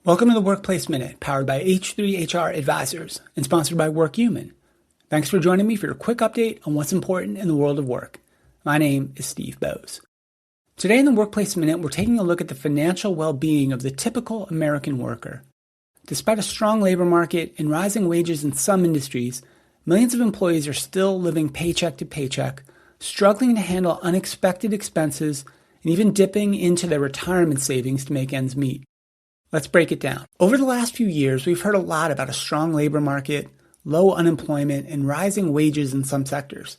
Welcome to the Workplace Minute, powered by H3HR Advisors and sponsored by WorkHuman. Thanks for joining me for your quick update on what's important in the world of work. My name is Steve Boese. Today in the Workplace Minute, we're taking a look at the financial well-being of the typical American worker. Despite a strong labor market and rising wages in some industries, millions of employees are still living paycheck to paycheck, struggling to handle unexpected expenses, and even dipping into their retirement savings to make ends meet. Let's break it down. Over the last few years, we've heard a lot about a strong labor market, low unemployment, and rising wages in some sectors.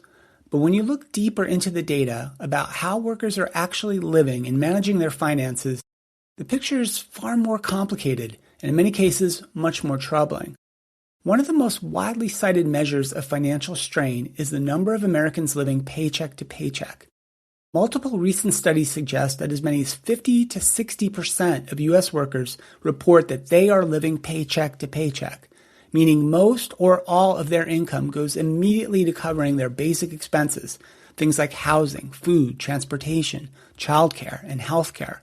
But when you look deeper into the data about how workers are actually living and managing their finances, the picture is far more complicated and in many cases much more troubling. One of the most widely cited measures of financial strain is the number of Americans living paycheck to paycheck. Multiple recent studies suggest that as many as 50 to 60% of U.S. workers report that they are living paycheck to paycheck, meaning most or all of their income goes immediately to covering their basic expenses, things like housing, food, transportation, childcare, and healthcare.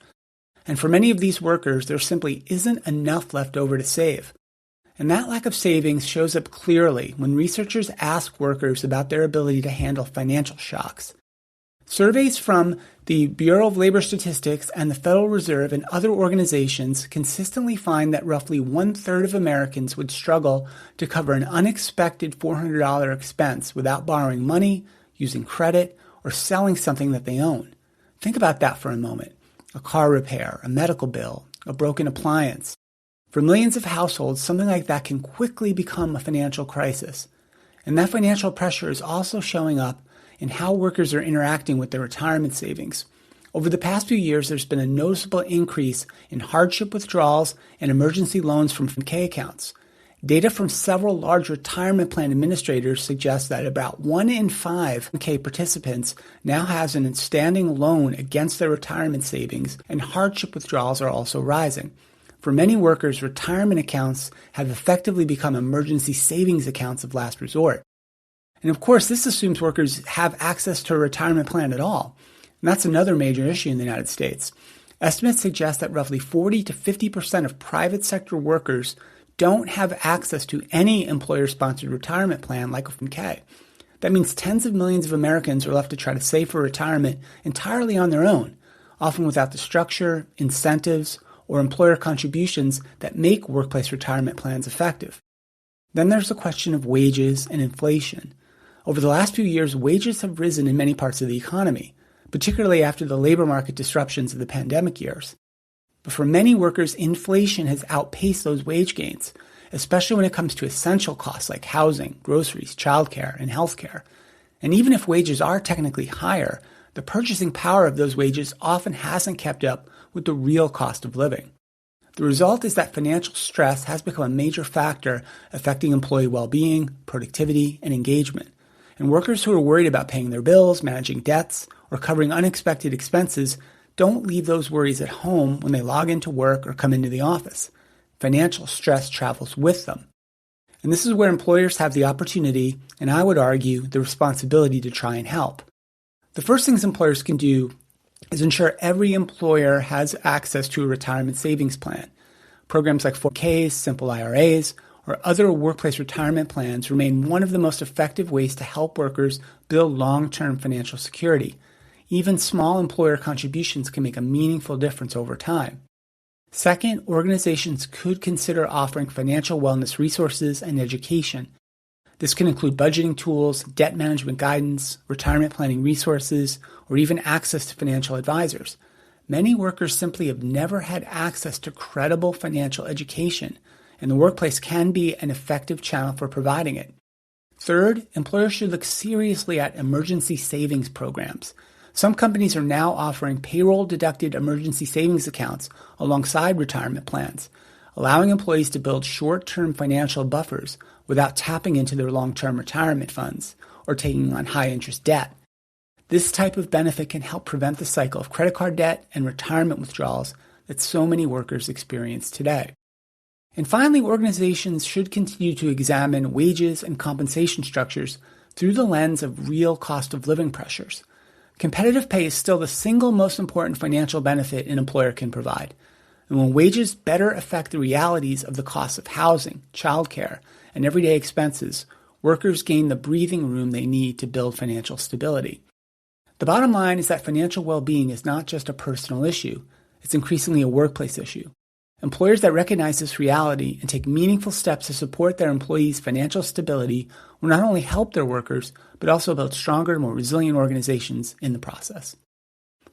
And for many of these workers, there simply isn't enough left over to save. And that lack of savings shows up clearly when researchers ask workers about their ability to handle financial shocks. Surveys from the Bureau of Labor Statistics and the Federal Reserve and other organizations consistently find that roughly 1/3 of Americans would struggle to cover an unexpected $400 expense without borrowing money, using credit, or selling something that they own. Think about that for a moment. A car repair, a medical bill, a broken appliance. For millions of households, something like that can quickly become a financial crisis. And that financial pressure is also showing up in how workers are interacting with their retirement savings. Over the past few years, there's been a noticeable increase in hardship withdrawals and emergency loans from 401k accounts. Data from several large retirement plan administrators suggests that about 1 in 5 401k participants now has an outstanding loan against their retirement savings, and hardship withdrawals are also rising. For many workers, retirement accounts have effectively become emergency savings accounts of last resort. And of course, this assumes workers have access to a retirement plan at all. And that's another major issue in the United States. Estimates suggest that roughly 40 to 50% of private sector workers don't have access to any employer-sponsored retirement plan like a 401k. That means tens of millions of Americans are left to try to save for retirement entirely on their own, often without the structure, incentives, or employer contributions that make workplace retirement plans effective. Then there's the question of wages and inflation. Over the last few years, wages have risen in many parts of the economy, particularly after the labor market disruptions of the pandemic years. But for many workers, inflation has outpaced those wage gains, especially when it comes to essential costs like housing, groceries, childcare, and healthcare. And even if wages are technically higher, the purchasing power of those wages often hasn't kept up with the real cost of living. The result is that financial stress has become a major factor affecting employee well-being, productivity, and engagement. And workers who are worried about paying their bills, managing debts, or covering unexpected expenses don't leave those worries at home when they log into work or come into the office. Financial stress travels with them. And this is where employers have the opportunity, and I would argue, the responsibility to try and help. The first things employers can do is ensure every employer has access to a retirement savings plan. Programs like 401ks, simple IRAs, or other workplace retirement plans remain one of the most effective ways to help workers build long-term financial security. Even small employer contributions can make a meaningful difference over time. Second, organizations could consider offering financial wellness resources and education. This can include budgeting tools, debt management guidance, retirement planning resources, or even access to financial advisors. Many workers simply have never had access to credible financial education, and the workplace can be an effective channel for providing it. Third, employers should look seriously at emergency savings programs. Some companies are now offering payroll-deducted emergency savings accounts alongside retirement plans, allowing employees to build short-term financial buffers without tapping into their long-term retirement funds or taking on high-interest debt. This type of benefit can help prevent the cycle of credit card debt and retirement withdrawals that so many workers experience today. And finally, organizations should continue to examine wages and compensation structures through the lens of real cost of living pressures. Competitive pay is still the single most important financial benefit an employer can provide. And when wages better affect the realities of the cost of housing, childcare, and everyday expenses, workers gain the breathing room they need to build financial stability. The bottom line is that financial well-being is not just a personal issue, it's increasingly a workplace issue. Employers that recognize this reality and take meaningful steps to support their employees' financial stability will not only help their workers, but also build stronger, more resilient organizations in the process.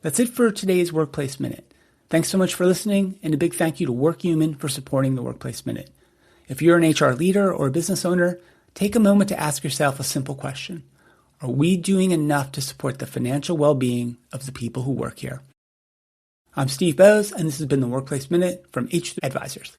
That's it for today's Workplace Minute. Thanks so much for listening, and a big thank you to WorkHuman for supporting the Workplace Minute. If you're an HR leader or a business owner, take a moment to ask yourself a simple question. Are we doing enough to support the financial well-being of the people who work here? I'm Steve Boese, and this has been the Workplace Minute from H3 Advisors.